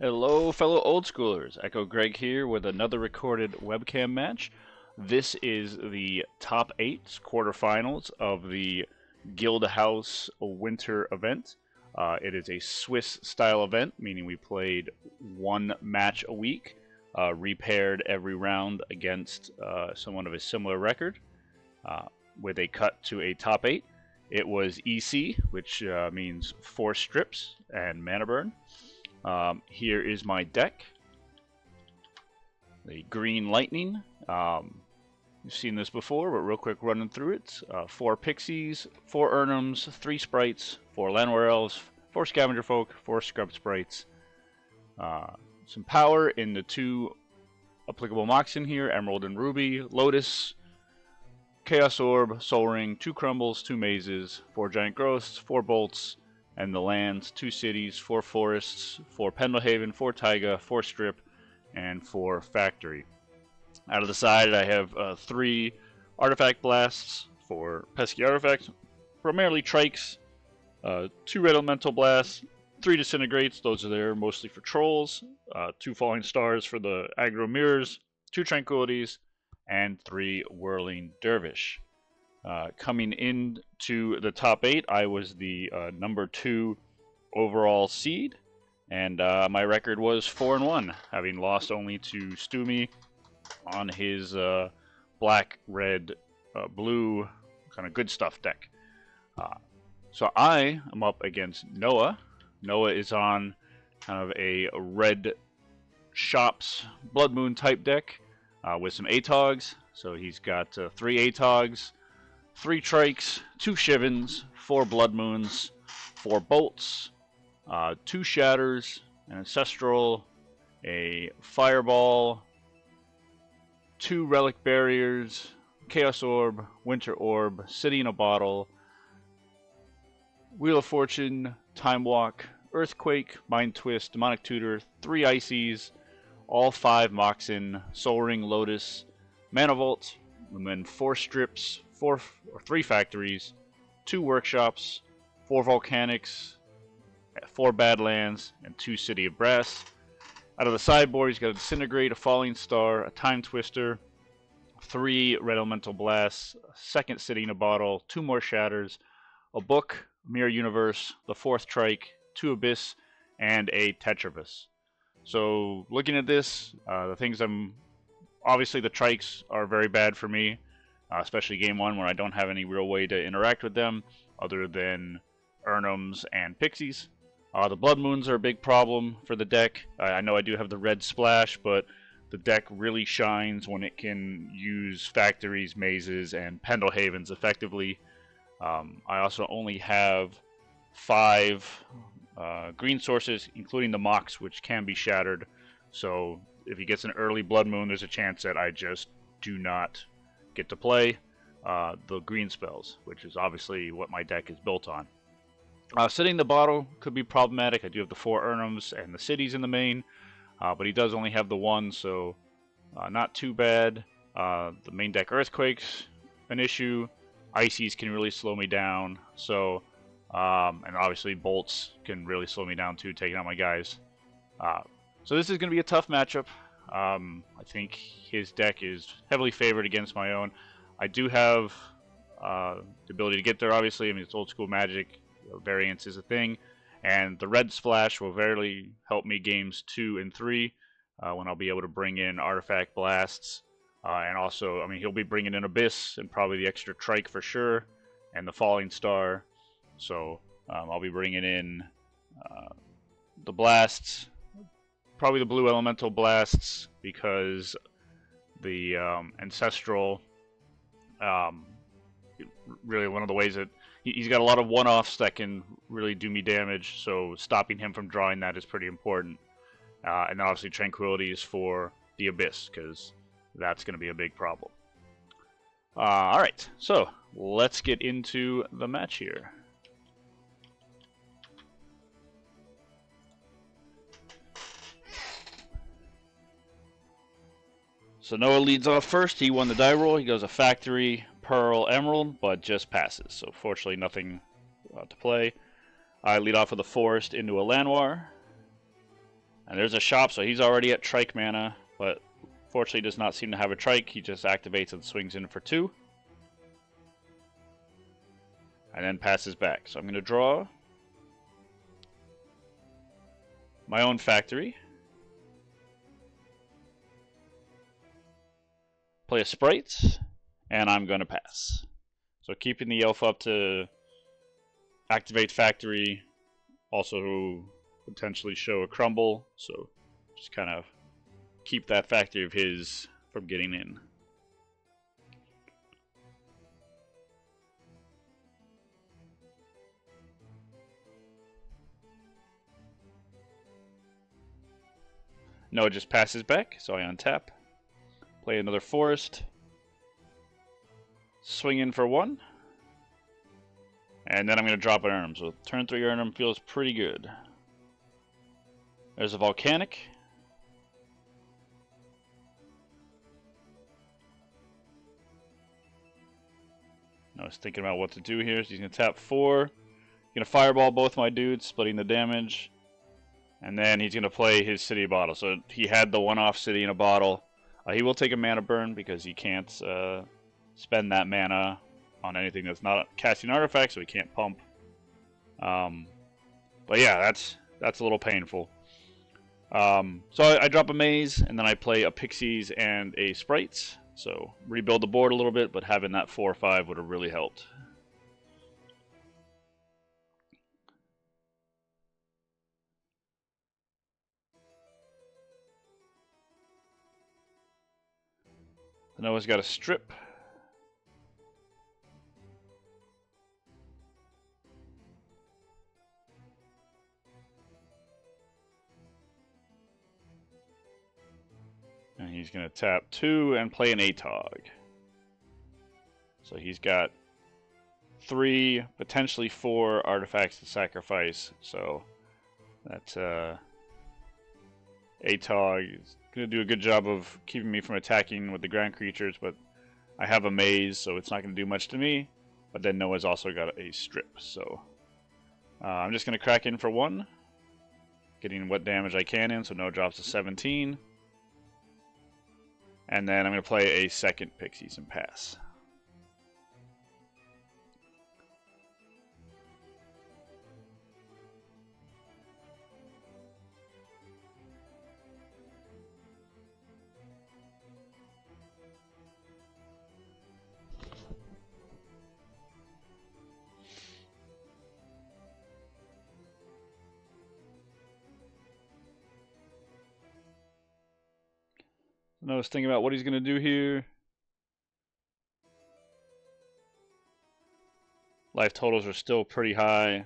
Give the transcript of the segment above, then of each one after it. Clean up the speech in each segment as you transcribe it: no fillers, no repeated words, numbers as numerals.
Hello, fellow old schoolers. Echo Greg here with another recorded webcam match. This is the top 8 quarterfinals of the Guildhouse winter event. It is a Swiss style event, meaning we played one match a week, repaired every round against someone of a similar record, with a cut to a top 8. It was EC, which means 4 strips and mana burn. Here is my deck. The Green Lightning. You've seen this before, but real quick running through it. 4 Pixies, 4 Urnums, 3 Sprites, 4 Llanowar Elves, 4 Scavenger Folk, 4 Scrub Sprites. Some power in the 2 applicable mocks in here, Emerald and Ruby, Lotus, Chaos Orb, Soul Ring, 2 Crumbles, 2 Mazes, 4 Giant Growths, 4 Bolts, and the lands, 2 cities, 4 forests, 4 Pendlehaven, 4 Taiga, 4 Strip, and 4 Factory. Out of the side, I have 3 Artifact Blasts for pesky artifacts, primarily Trikes, 2 Red Elemental Blasts, 3 Disintegrates, those are there mostly for Trolls, 2 Falling Stars for the Aggro Mirrors, 2 Tranquilities, and 3 Whirling Dervish. Coming into the top 8, I was the number 2 overall seed, and my record was 4-1, having lost only to Stumi on his black, red, blue kind of good stuff deck. So I am up against Noah. Noah is on kind of a red shops Blood Moon type deck with some Atogs. So he's got 3 Atogs, 3 Trikes, 2 Shivens, 4 Blood Moons, 4 Bolts, 2 Shatters, an Ancestral, a Fireball, 2 Relic Barriers, Chaos Orb, Winter Orb, City in a Bottle, Wheel of Fortune, Time Walk, Earthquake, Mind Twist, Demonic Tutor, 3 Ices, all 5 Moxen, Soul Ring, Lotus, Mana Vault, and then 4 Strips, 3 Factories, 2 Workshops, 4 Volcanics, 4 Badlands, and 2 City of Brass. Out of the sideboard, he's got a Disintegrate, a Falling Star, a Time Twister, 3 Red Elemental Blasts, a second City in a Bottle, 2 more Shatters, a Book, Mirror Universe, the 4th Trike, 2 Abyss, and a Tetrabus. So, looking at this, the things obviously the Trikes are very bad for me, especially game 1 where I don't have any real way to interact with them other than Urnums and Pixies. The Blood Moons are a big problem for the deck. I know I do have the red splash, but the deck really shines when it can use Factories, Mazes, and Pendlehavens effectively. I also only have 5 green sources, including the Mox, which can be shattered. So if he gets an early Blood Moon, there's a chance that I just do not get to play the green spells, which is obviously what my deck is built on. Sitting in the bottle could be problematic. I do have the 4 Urnums and the cities in the main, but he does only have the 1, so not too bad. The main deck Earthquake's an issue. Ices can really slow me down, so and obviously Bolts can really slow me down too, taking out my guys. So this is going to be a tough matchup. I think his deck is heavily favored against my own. I do have the ability to get there, obviously. I mean, it's old school Magic. Variance is a thing. And the red splash will very help me games 2 and 3 when I'll be able to bring in Artifact Blasts. And also, I mean, he'll be bringing in Abyss and probably the extra Trike for sure, and the Falling Star. So I'll be bringing in the Blasts, probably the Blue Elemental Blasts, because the Ancestral, really one of the ways that he's got a lot of one-offs that can really do me damage, so stopping him from drawing that is pretty important. And obviously Tranquility is for the Abyss, because that's going to be a big problem. Alright, so let's get into the match here. So Noah leads off first. He won the die roll. He goes a Factory, Pearl, Emerald, but just passes. So fortunately nothing to play. I lead off with a Forest into a Llanowar. And there's a shop, so he's already at trike mana, but fortunately does not seem to have a trike. He just activates and swings in for 2. And then passes back. So I'm going to draw my own factory. Play a Sprite, and I'm going to pass. So keeping the elf up to activate factory, also potentially show a crumble, so just kind of keep that factory of his from getting in. No, it just passes back, so I untap. Play another forest. Swing in for 1. And then I'm going to drop an Urnum. So turn 3 Urnum feels pretty good. There's a Volcanic. I was thinking about what to do here. So he's going to tap 4. He's going to fireball both my dudes, splitting the damage. And then he's going to play his City Bottle. So he had the one-off City in a Bottle. He will take a mana burn because he can't spend that mana on anything that's not casting artifacts, so he can't pump. But yeah, that's a little painful. So I drop a Maze, and then I play a Pixies and a Sprites. So rebuild the board a little bit, but having that 4/5 would have really helped. Noah's got a strip. And he's going to tap 2 and play an Atog. So he's got 3, potentially 4 artifacts to sacrifice. So that's Atog is going to do a good job of keeping me from attacking with the ground creatures, but I have a Maze, so it's not going to do much to me. But then Noah's also got a strip, so I'm just going to crack in for 1, getting what damage I can in, so Noah drops to 17. And then I'm going to play a second Pixies and pass. I was thinking about what he's going to do here. Life totals are still pretty high.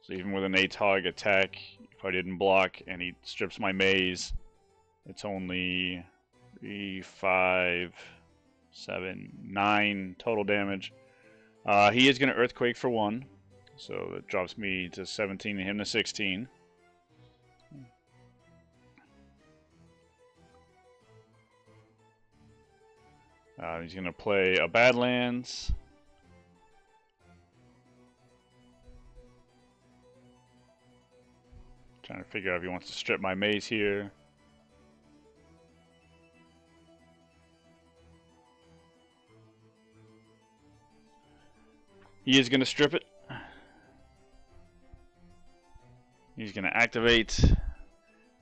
So even with an Atog attack, if I didn't block and he strips my Maze, it's only 3, 5, 7, 9 total damage. He is going to Earthquake for 1. So that drops me to 17 and him to 16. He's going to play a Badlands. Trying to figure out if he wants to strip my Maze here. He is going to strip it. He's going to activate.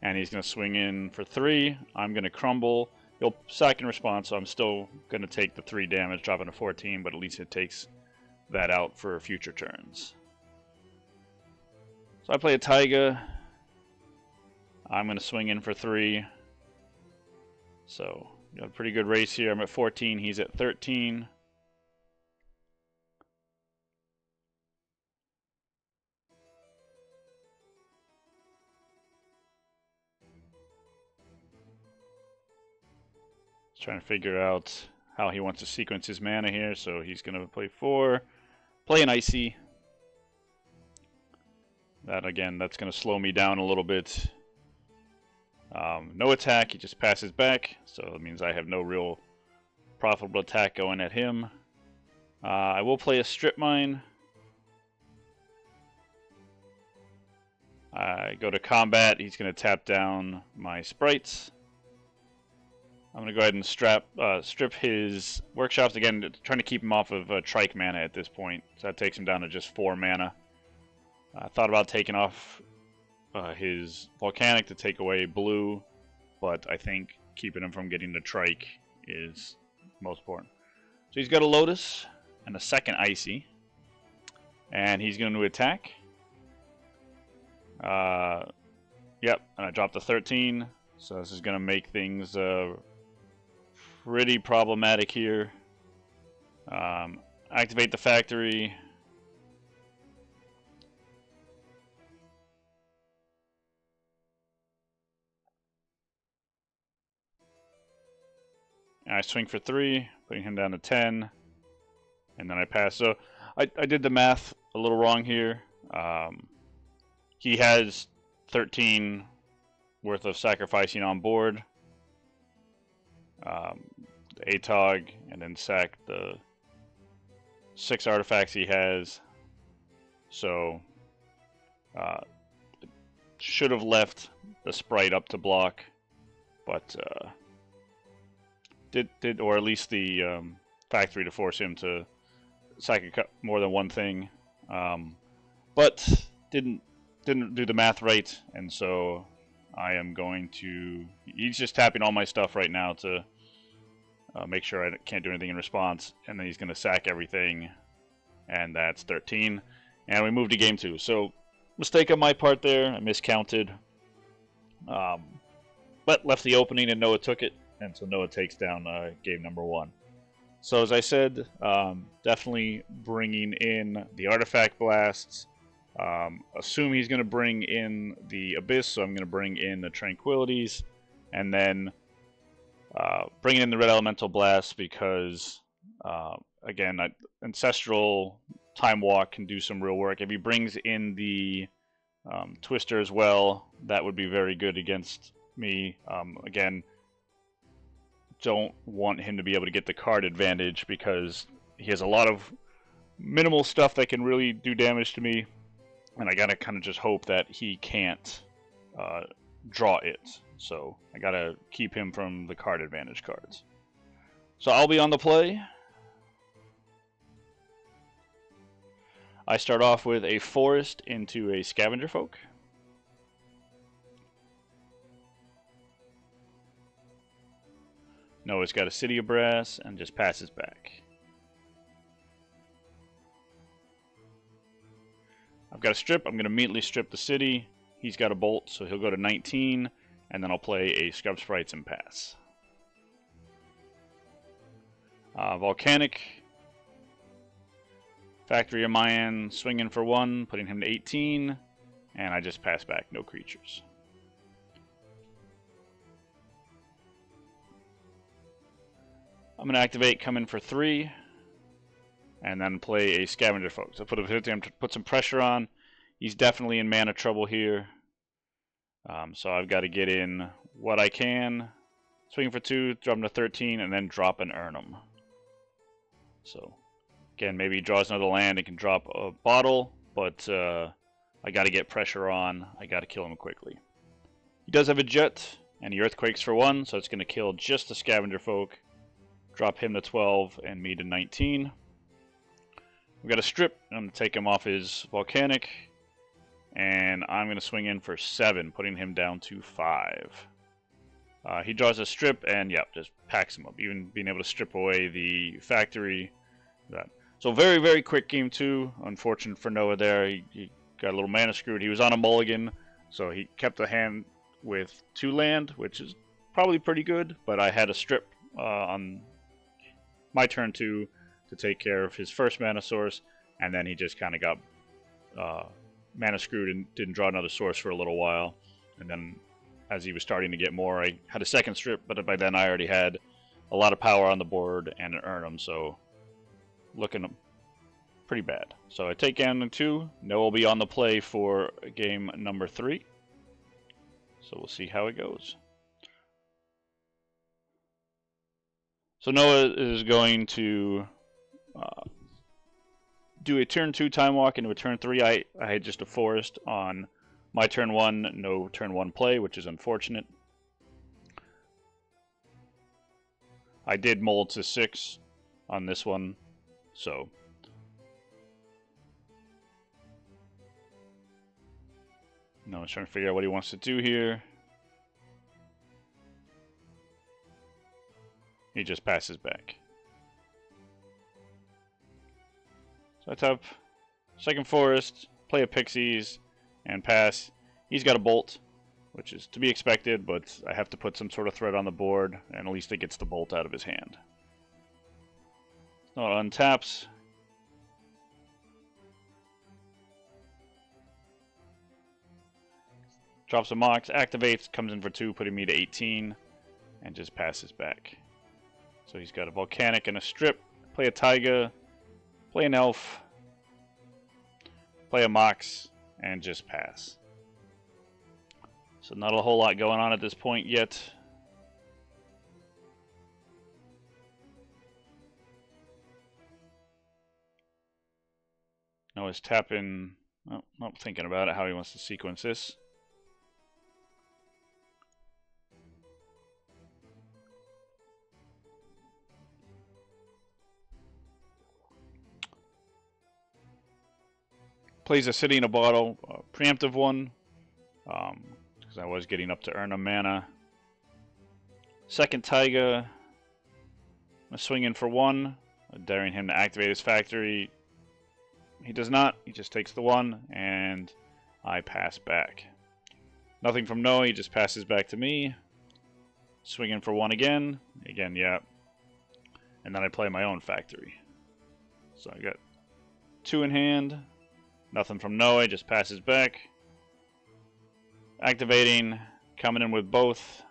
And he's going to swing in for 3. I'm going to crumble. He'll sack in response, so I'm still going to take the 3 damage, dropping to 14, but at least it takes that out for future turns. So I play a Taiga. I'm going to swing in for 3. So, you have a pretty good race here. I'm at 14, he's at 13. Trying to figure out how he wants to sequence his mana here. So he's going to play 4, play an Icy. That again, that's going to slow me down a little bit. No attack, he just passes back. So it means I have no real profitable attack going at him. I will play a Strip Mine. I go to combat. He's going to tap down my sprites. I'm going to go ahead and strip his workshops again, trying to keep him off of trike mana at this point. So that takes him down to just 4 mana. I thought about taking off his volcanic to take away blue, but I think keeping him from getting the trike is most important. So he's got a Lotus and a second Icy, and he's going to attack. Yep, and I dropped a 13, so this is going to make things pretty problematic here. Activate the factory. And I swing for 3, putting him down to 10, and then I pass. So I did the math a little wrong here. He has 13 worth of sacrificing on board. The Atog, and then sack the 6 artifacts he has. So should have left the sprite up to block, but did or at least the factory to force him to sack more than one thing, but didn't do the math right, and so I am going to. He's just tapping all my stuff right now to make sure I can't do anything in response, and then he's going to sack everything, and that's 13, and we move to game 2. So mistake on my part there. I miscounted, but left the opening and Noah took it. And so Noah takes down game number 1. So as I said, definitely bringing in the artifact blasts. Assume he's going to bring in the Abyss, so I'm going to bring in the Tranquilities. And then bring in the Red Elemental Blast because, again, Ancestral Time Walk can do some real work. If he brings in the Twister as well, that would be very good against me. Again, don't want him to be able to get the card advantage because he has a lot of minimal stuff that can really do damage to me, and I gotta kind of just hope that he can't draw it. So I gotta keep him from the card advantage cards. So I'll be on the play. I start off with a Forest into a Scavenger Folk. Noah's got a City of Brass and just passes back. I've got a strip. I'm going to immediately strip the city. He's got a Bolt, so he'll go to 19, and then I'll play a Scrub Sprites and pass. Volcanic. Factory of Mayan, swinging for 1, putting him to 18, and I just pass back, no creatures. I'm going to activate, come in for 3, and then play a Scavenger Folk. So put some pressure on. He's definitely in mana trouble here. So I've got to get in what I can. Swing for 2, drop him to 13, and then drop an Urnum. So, again, maybe he draws another land and can drop a bottle, but I got to get pressure on. I got to kill him quickly. He does have a Jet, and he Earthquakes for 1, so it's going to kill just the Scavenger Folk. Drop him to 12 and me to 19. We've got a strip. I'm going to take him off his Volcanic. And I'm going to swing in for 7, putting him down to 5. He draws a strip and, yeah, just packs him up. Even being able to strip away the factory. So very, very quick game 2. Unfortunate for Noah there. He got a little mana screwed. He was on a mulligan, so he kept the hand with 2 land, which is probably pretty good. But I had a strip on my turn 2 to take care of his first mana source, and then he just kind of got mana screwed and didn't draw another source for a little while. And then as he was starting to get more, I had a second strip, but by then I already had a lot of power on the board and an Urnum, so looking pretty bad. So I take down 2. Noah will be on the play for game number 3. So we'll see how it goes. So Noah is going to do a turn 2 Time Walk into a turn 3. I had just a Forest on My turn 1, no turn 1 play, which is unfortunate. I did mold to 6 on this one, so... No, I'm trying to figure out what he wants to do here. He just passes back. So I tap second forest, play a Pixies, and pass. He's got a bolt, which is to be expected, but I have to put some sort of threat on the board, and at least it gets the bolt out of his hand. So it untaps. Drops a Mox, activates, comes in for 2, putting me to 18, and just passes back. So he's got a Volcanic and a Strip, play a Taiga, play an Elf, play a Mox, and just pass. So not a whole lot going on at this point yet. Now he's tapping, oh, I'm thinking about it, how he wants to sequence this. Plays a City in a Bottle, a preemptive one, because I was getting up to earn a mana. Second Taiga, I'm swinging for 1, daring him to activate his factory. He does not, he just takes the 1, and I pass back. Nothing from Noe, he just passes back to me. Swinging for 1 again, yeah. And then I play my own factory. So I got 2 in hand. Nothing from Noe, just passes back. Activating, coming in with both.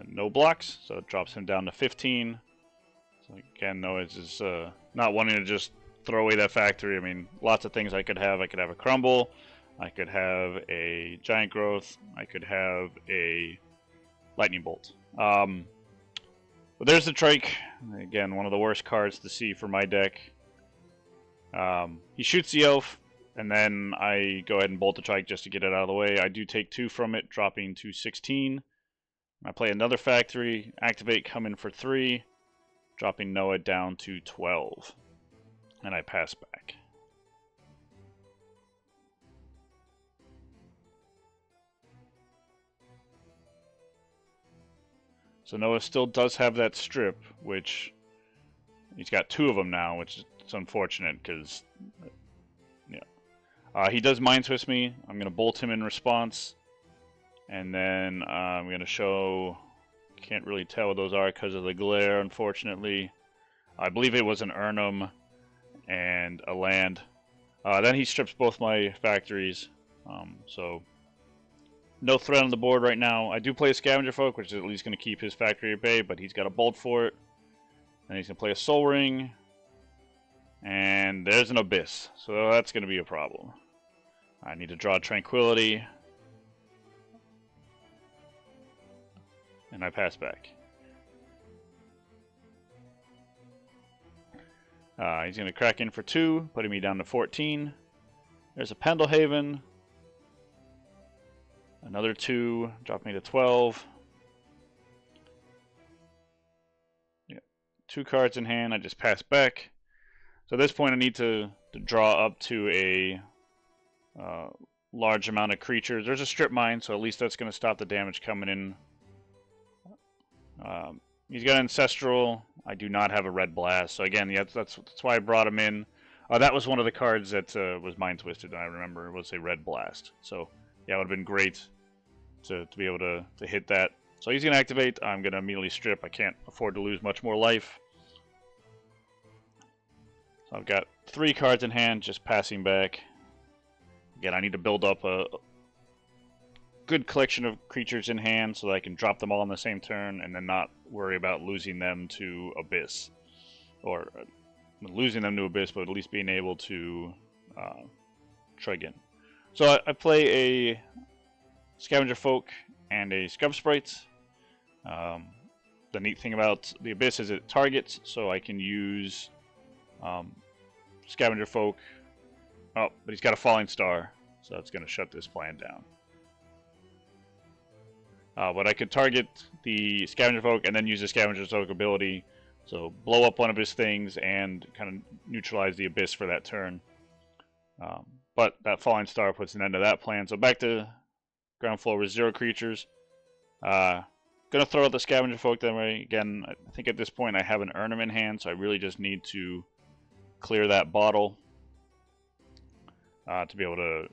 No blocks, so it drops him down to 15. So again, Noe is just not wanting to just throw away that factory. I mean, lots of things I could have. I could have a Crumble. I could have a Giant Growth. I could have a Lightning Bolt. But there's the Trike. Again, one of the worst cards to see for my deck. He shoots the Elf, and then I go ahead and bolt the Trike just to get it out of the way. I do take 2 from it, dropping to 16. I play another factory, activate, come in for 3, dropping Noah down to 12. And I pass back. So Noah still does have that Strip, which he's got 2 of them now, which is unfortunate because, yeah. He does Mind Twist me. I'm going to bolt him in response. And then I'm going to show, can't really tell what those are because of the glare, unfortunately. I believe it was an Urnum and a land. Then he strips both my factories. So no threat on the board right now. I do play a Scavenger Folk, which is at least going to keep his factory at bay, but he's got a bolt for it. And he's going to play a Soul Ring. And there's an Abyss, so that's going to be a problem. I need to draw Tranquility. And I pass back. He's going to crack in for 2, putting me down to 14. There's a Pendelhaven. Another 2, drop me to 12. Yeah, 2 cards in hand, I just pass back. So at this point I need to draw up to a large amount of creatures. There's a Strip Mine, so at least that's going to stop the damage coming in. He's got Ancestral. I do not have a Red Blast. So again, yeah, that's why I brought him in. That was one of the cards that was Mind Twisted, I remember, was a Red Blast. So yeah, it would have been great to be able to hit that. So he's going to activate. I'm going to immediately strip. I can't afford to lose much more life. So I've got 3 cards in hand, just passing back. Again, I need to build up a good collection of creatures in hand so that I can drop them all on the same turn and then not worry about losing them to Abyss. Or losing them to Abyss, but at least being able to trig in. So I play a Scavenger Folk and a Scrub Sprite. The neat thing about the Abyss is it targets, so I can use Scavenger Folk. Oh, but he's got a Falling Star, so that's going to shut this plan down. But I could target the Scavenger Folk and then use the Scavenger Folk ability, so blow up one of his things and kind of neutralize the Abyss for that turn. But that Falling Star puts an end to that plan. So back to ground floor with 0 creatures. Gonna throw out the Scavenger Folk that way. Again, I think at this point I have an Urnham in hand, so I really just need to clear that bottle to be able to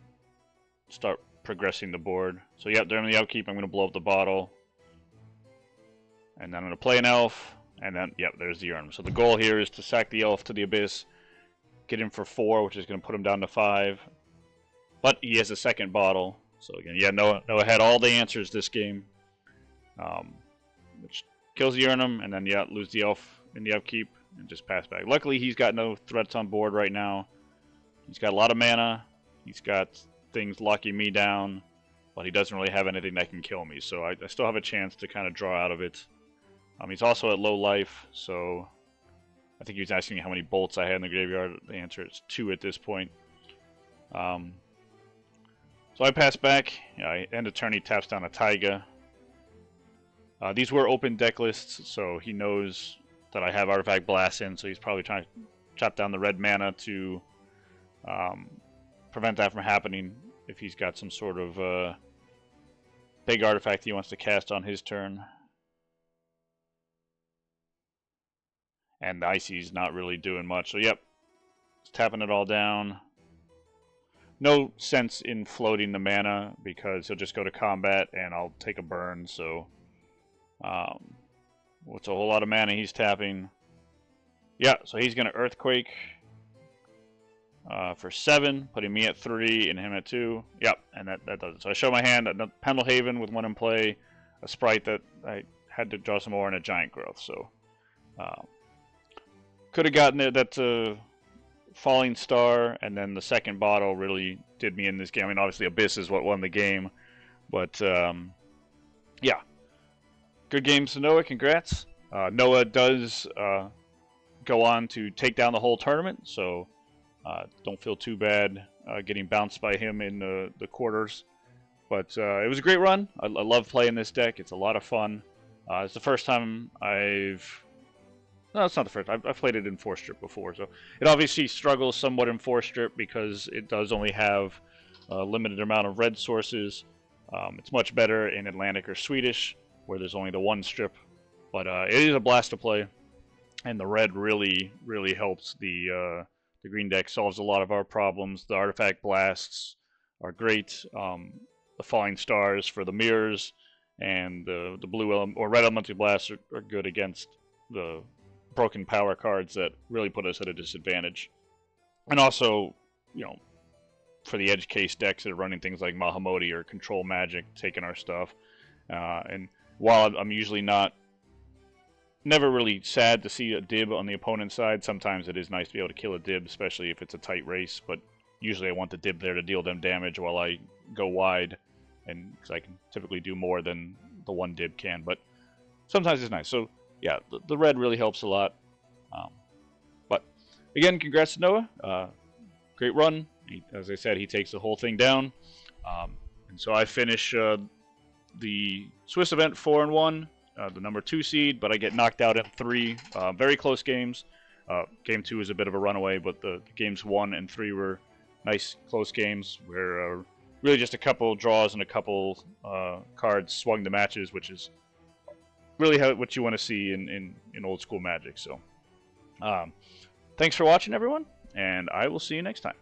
start progressing the board. So yep, during the upkeep I'm going to blow up the bottle. And then I'm going to play an elf. And then, yep, there's the Urnham. So the goal here is to sack the elf to the Abyss. Get him for 4, which is going to put him down to 5. But he has a second bottle. So again, yeah, Noah had all the answers this game. Which kills the Urnham. And then, yeah, lose the elf in the upkeep. And just pass back. Luckily, he's got no threats on board right now. He's got a lot of mana. He's got things locking me down, but he doesn't really have anything that can kill me, so I still have a chance to kind of draw out of it. He's also at low life, so I think he was asking me how many bolts I had in the graveyard. The answer is 2 at this point. So I pass back. End of turn, he taps down a Taiga. These were open deck lists, so he knows that I have Artifact Blast in, so he's probably trying to chop down the red mana to prevent that from happening if he's got some sort of big artifact he wants to cast on his turn. And the Icy's not really doing much. So yep, just tapping it all down. No sense in floating the mana because he'll just go to combat and I'll take a burn. So what's a whole lot of mana he's tapping. Yeah, so he's going to Earthquake. For 7, putting me at 3 and him at 2. Yep, and that does it. So I show my hand, Pendlehaven with 1 in play, a Sprite that I had to draw some more, and a Giant Growth. So could have gotten it. That Falling Star, and then the second bottle really did me in this game. I mean, obviously Abyss is what won the game, but yeah, good games to Noah. Congrats. Noah does go on to take down the whole tournament, so don't feel too bad getting bounced by him in the quarters. But it was a great run. I love playing this deck. It's a lot of fun. It's the first time No, it's not the first. I've played it in 4-strip before. So it obviously struggles somewhat in 4-strip because it does only have a limited amount of red sources. It's much better in Atlantic or Swedish, where there's only the 1 strip. But it is a blast to play. And the red really, really helps the green deck, solves a lot of our problems. The artifact blasts are great. The falling stars for the mirrors, and the blue or red elemental blasts are good against the broken power cards that really put us at a disadvantage. And also, you know, for the edge case decks that are running things like Mahamoti or Control Magic, taking our stuff. And while I'm usually never really sad to see a dib on the opponent's side, sometimes it is nice to be able to kill a dib, especially if it's a tight race. But usually I want the dib there to deal them damage while I go wide, and because I can typically do more than the 1 dib can. But sometimes it's nice. So yeah, the red really helps a lot. But again, congrats to Noah. Great run. As I said, he takes the whole thing down. And so I finish the Swiss event 4-1. The number 2 seed, but I get knocked out in 3 very close games. Game 2 was a bit of a runaway, but the games 1 and 3 were nice close games where really just a couple draws and a couple cards swung the matches, which is really what you want to see in old school Magic. So thanks for watching, everyone, and I will see you next time.